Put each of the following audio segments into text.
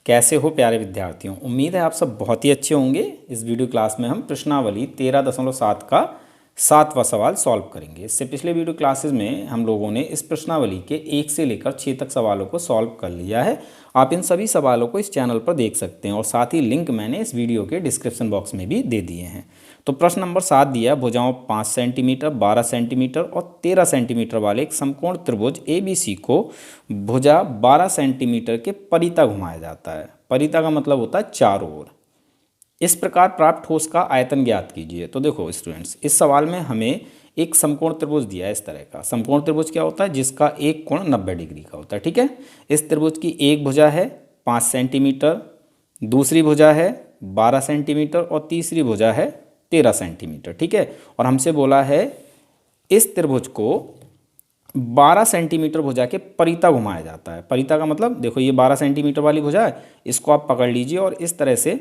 कैसे हो प्यारे विद्यार्थियों। उम्मीद है आप सब बहुत ही अच्छे होंगे। इस वीडियो क्लास में हम प्रश्नावली 13.7 का 7वां सवाल सॉल्व करेंगे। इससे पिछले वीडियो क्लासेस में हम लोगों ने इस प्रश्नावली के 1 से लेकर 6 तक सवालों को सॉल्व कर लिया है। आप इन सभी सवालों को इस चैनल पर देख सकते हैं और साथ ही लिंक मैंने इस वीडियो के डिस्क्रिप्शन बॉक्स में भी दे दिए हैं। तो प्रश्न नंबर 7 दिया, भुजाओं 5 सेंटीमीटर, 12 सेंटीमीटर और 13 सेंटीमीटर वाले एक समकोण त्रिभुज ABC को भुजा 12 सेंटीमीटर के परिता घुमाया जाता है। परिता का मतलब होता है चारों ओर। इस प्रकार प्राप्त ठोस का आयतन ज्ञात कीजिए। तो देखो स्टूडेंट्स, इस सवाल में हमें एक समकोण त्रिभुज दिया है। इस तरह का समकोण त्रिभुज क्या होता है? जिसका एक कोण 90 डिग्री का होता है। ठीक है, इस त्रिभुज की एक भुजा है 5 सेंटीमीटर, दूसरी भुजा है 12 सेंटीमीटर और तीसरी भुजा है 13 सेंटीमीटर। ठीक है, और हमसे बोला है इस त्रिभुज को 12 सेंटीमीटर भुजा के परिता घुमाया जाता है। परिता का मतलब देखो, ये 12 सेंटीमीटर वाली भुजा है, इसको आप पकड़ लीजिए और इस तरह से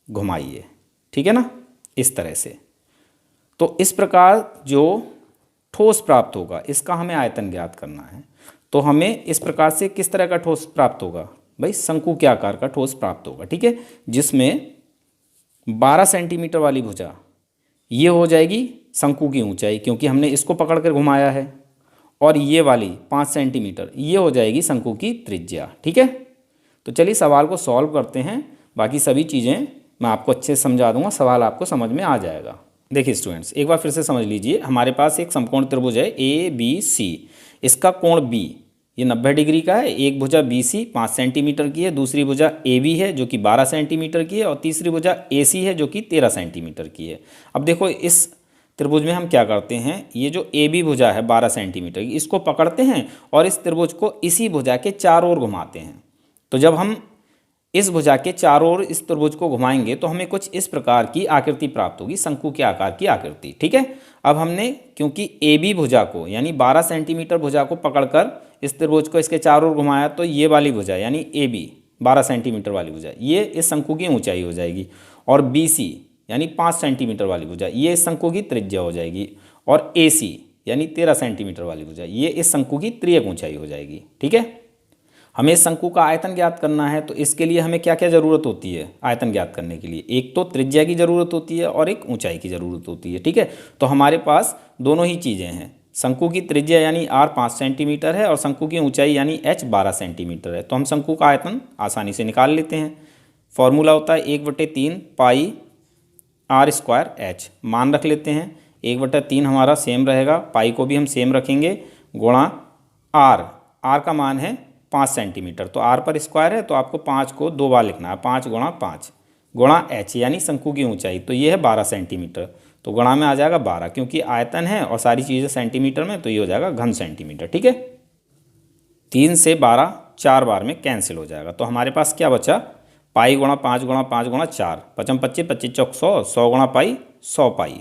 घुमाइए। ठीक है ना, इस तरह से। तो इस प्रकार जो ठोस प्राप्त होगा इसका हमें आयतन ज्ञात करना है। तो हमें इस प्रकार से किस तरह का ठोस प्राप्त होगा भाई? शंकु के आकार का ठोस प्राप्त होगा। ठीक है, जिसमें 12 सेंटीमीटर वाली भुजा ये हो जाएगी शंकु की ऊंचाई, क्योंकि हमने इसको पकड़ कर घुमाया है, और ये वाली 5 सेंटीमीटर ये हो जाएगी शंकु की त्रिज्या। ठीक है, तो चलिए सवाल को सॉल्व करते हैं। बाकी सभी चीज़ें मैं आपको अच्छे से समझा दूंगा, सवाल आपको समझ में आ जाएगा। देखिए स्टूडेंट्स, एक बार फिर से समझ लीजिए। हमारे पास एक समकोण त्रिभुज है ABC, इसका कोण B ये 90 डिग्री का है। एक भुजा BC 5 सेंटीमीटर की है, दूसरी भुजा AB है जो कि 12 सेंटीमीटर की है, और तीसरी भुजा AC है जो कि 13 सेंटीमीटर की है। अब देखो, इस त्रिभुज में हम क्या करते हैं, ये जो AB भुजा है 12 सेंटीमीटर की, इसको पकड़ते हैं और इस त्रिभुज को इसी भुजा के चारों ओर घुमाते हैं। तो जब हम इस भुजा के चारों ओर इस त्रिभुज को घुमाएंगे तो हमें कुछ इस प्रकार की आकृति प्राप्त होगी, शंकु के आकार की आकृति। ठीक है, अब हमने क्योंकि AB भुजा को यानी 12 सेंटीमीटर भुजा को पकड़कर इस त्रिभुज को इसके चारों ओर घुमाया, तो ये वाली भुजा यानी AB 12 सेंटीमीटर वाली भुजा ये इस शंकु की ऊंचाई हो जाएगी, और BC यानी 5 सेंटीमीटर वाली भुजा ये इस शंकु की त्रिज्या हो जाएगी, और AC यानी 13 सेंटीमीटर वाली भुजा ये इस शंकु की त्रियक ऊंचाई हो जाएगी। ठीक है, हमें इस शंकु का आयतन ज्ञात करना है। तो इसके लिए हमें क्या क्या ज़रूरत होती है आयतन ज्ञात करने के लिए? एक तो त्रिज्या की ज़रूरत होती है और एक ऊंचाई की ज़रूरत होती है। ठीक है, तो हमारे पास दोनों ही चीज़ें हैं। शंकु की त्रिज्या यानी R 5 सेंटीमीटर है और शंकु की ऊंचाई यानी H 12 सेंटीमीटर है। तो हम शंकु का आयतन आसानी से निकाल लेते हैं। फॉर्मूला होता है 1/3 पाई R²H। मान रख लेते हैं 1/3 हमारा सेम रहेगा, पाई को भी हम सेम रखेंगे, गुणा R का मान है 5 सेंटीमीटर, तो R पर स्क्वायर है तो आपको 5 को 2 बार लिखना है, 5 गुणा 5 गुणा H यानी शंकु की ऊंचाई, तो ये है 12 सेंटीमीटर, तो गुणा में आ जाएगा 12, क्योंकि आयतन है और सारी चीज़ें सेंटीमीटर में, तो ये हो जाएगा घन सेंटीमीटर। ठीक है, 3 से 12 4 बार में कैंसिल हो जाएगा। तो हमारे पास क्या बचा? पाई गुणा 5 गुणा 5 गुणा 4, 55 25 25 चौक 100, 100 गुणा पाई 100 पाई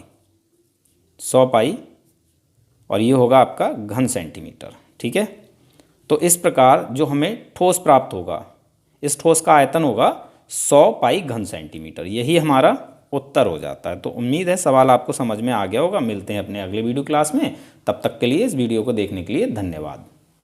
100 पाई, और ये होगा आपका घन सेंटीमीटर। ठीक है, तो इस प्रकार जो हमें ठोस प्राप्त होगा, इस ठोस का आयतन होगा 100 पाई घन सेंटीमीटर। यही हमारा उत्तर हो जाता है। तो उम्मीद है सवाल आपको समझ में आ गया होगा। मिलते हैं अपने अगले वीडियो क्लास में, तब तक के लिए इस वीडियो को देखने के लिए धन्यवाद।